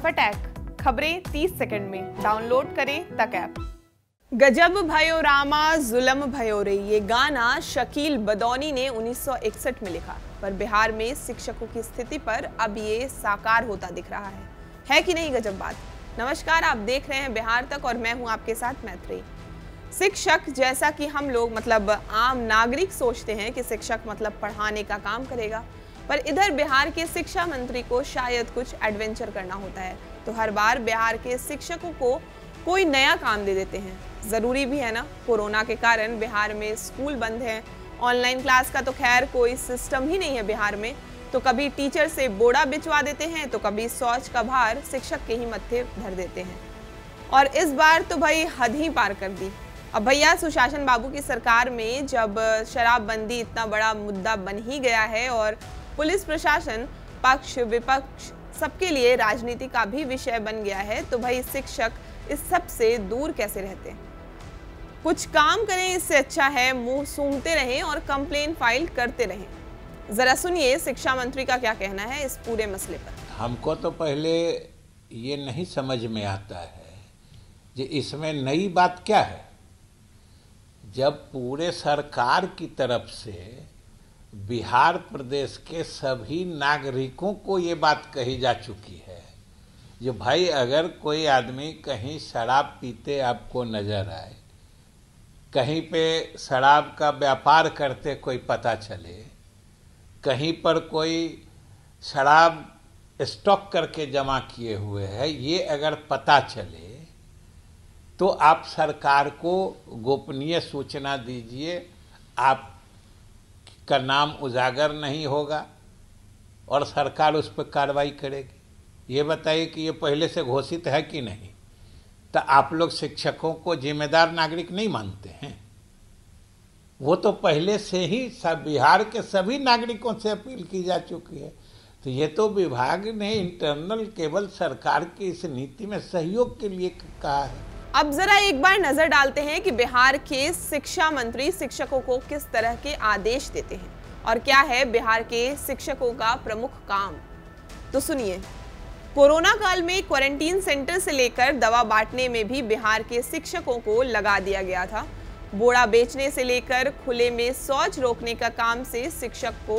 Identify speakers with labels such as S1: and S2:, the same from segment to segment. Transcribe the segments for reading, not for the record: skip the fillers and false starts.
S1: फटाक खबरें 30 सेकंड में डाउनलोड करें तक ऐप। गजब भयो रामा जुल्म भयो रे, ये गाना शकील बदौनी ने 1961 में लिखा, पर बिहार में शिक्षकों की स्थिति पर अब ये साकार होता दिख रहा है कि नहीं गजब बात। नमस्कार, आप देख रहे हैं बिहार तक और मैं हूं आपके साथ मैत्री। शिक्षक, जैसा कि हम लोग मतलब आम नागरिक सोचते हैं कि शिक्षक मतलब पढ़ाने का काम करेगा, पर इधर बिहार के शिक्षा मंत्री को शायद कुछ एडवेंचर करना होता है, तो हर बार बिहार के शिक्षकों को कोई नया काम दे देते हैं। ज़रूरी भी है ना, कोरोना के कारण बिहार में स्कूल बंद हैं, ऑनलाइन क्लास का तो खैर कोई सिस्टम ही नहीं है बिहार में, तो कभी टीचर से बोरा बिचवा देते हैं तो कभी शौच का भार शिक्षक के ही मत्थे धर देते हैं। और इस बार तो भाई हद ही पार कर दी। अब भैया सुशासन बाबू की सरकार में जब शराबबंदी इतना बड़ा मुद्दा बन ही गया है और पुलिस प्रशासन पक्ष विपक्ष सबके लिए राजनीति का भी विषय बन गया है, तो भाई शिक्षक इस सब से दूर कैसे रहते हैं। कुछ काम करें, इससे अच्छा है मुंह सूंघते रहें और कंप्लेन फाइल करते रहें। जरा सुनिए शिक्षा मंत्री का क्या कहना है इस पूरे मसले पर।
S2: हमको तो पहले ये नहीं समझ में आता है कि इसमें नई बात क्या है, जब पूरे सरकार की तरफ से बिहार प्रदेश के सभी नागरिकों को ये बात कही जा चुकी है जो भाई अगर कोई आदमी कहीं शराब पीते आपको नजर आए, कहीं पे शराब का व्यापार करते कोई पता चले, कहीं पर कोई शराब स्टॉक करके जमा किए हुए है, ये अगर पता चले तो आप सरकार को गोपनीय सूचना दीजिए, आपका नाम उजागर नहीं होगा और सरकार उस पर कार्रवाई करेगी। ये बताइए कि ये पहले से घोषित है कि नहीं। तो आप लोग शिक्षकों को जिम्मेदार नागरिक नहीं मानते हैं? वो तो पहले से ही सब बिहार के सभी नागरिकों से अपील की जा चुकी है। तो ये तो विभाग ने इंटरनल केवल सरकार की इस नीति में सहयोग के लिए कहा है।
S1: अब जरा एक बार नजर डालते हैं कि बिहार के शिक्षा मंत्री शिक्षकों को किस तरह के आदेश देते हैं और क्या है बिहार के शिक्षकों का प्रमुख काम। तो सुनिए, कोरोना काल में क्वारंटीन सेंटर से लेकर दवा बांटने में भी बिहार के शिक्षकों को लगा दिया गया था। बोरा बेचने से लेकर खुले में शौच रोकने का काम से शिक्षक को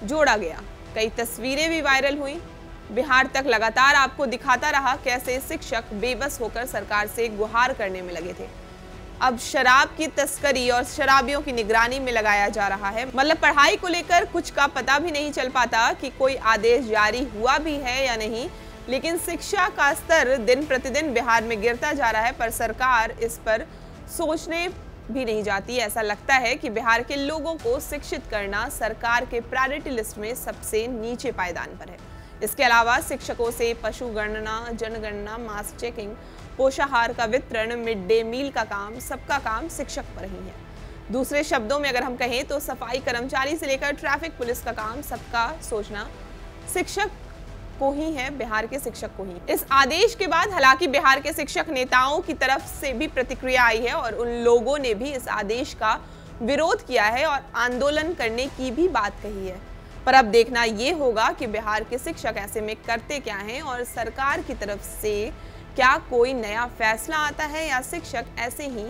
S1: जोड़ा गया। कई तस्वीरें भी वायरल हुई। बिहार तक लगातार आपको दिखाता रहा कैसे शिक्षक बेबस होकर सरकार से गुहार करने में लगे थे। अब शराब की तस्करी और शराबियों की निगरानी में लगाया जा रहा है। मतलब पढ़ाई को लेकर कुछ का पता भी नहीं चल पाता कि कोई आदेश जारी हुआ भी है या नहीं, लेकिन शिक्षा का स्तर दिन प्रतिदिन बिहार में गिरता जा रहा है, पर सरकार इस पर सोचने भी नहीं जाती। ऐसा लगता है कि बिहार के लोगों को शिक्षित करना सरकार के प्रायोरिटी लिस्ट में सबसे नीचे पायदान पर है। इसके अलावा शिक्षकों से पशु गणना, जनगणना, मास चेकिंग, पोषाहार का वितरण, मिड डे मील का काम, सबका काम शिक्षक पर ही है। दूसरे शब्दों में अगर हम कहें तो सफाई कर्मचारी से लेकर ट्रैफिक पुलिस का काम सबका सोचना शिक्षक को ही है, बिहार के शिक्षक को ही। इस आदेश के बाद हालांकि बिहार के शिक्षक नेताओं की तरफ से भी प्रतिक्रिया आई है और उन लोगों ने भी इस आदेश का विरोध किया है और आंदोलन करने की भी बात कही है। पर अब देखना ये होगा कि बिहार के शिक्षक ऐसे में करते क्या हैं और सरकार की तरफ से क्या कोई नया फैसला आता है या शिक्षक ऐसे ही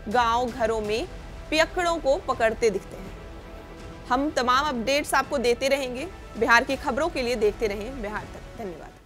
S1: गांव घरों में पियक्कड़ों को पकड़ते दिखते हैं। हम तमाम अपडेट्स आपको देते रहेंगे। बिहार की खबरों के लिए देखते रहें बिहार तक। धन्यवाद।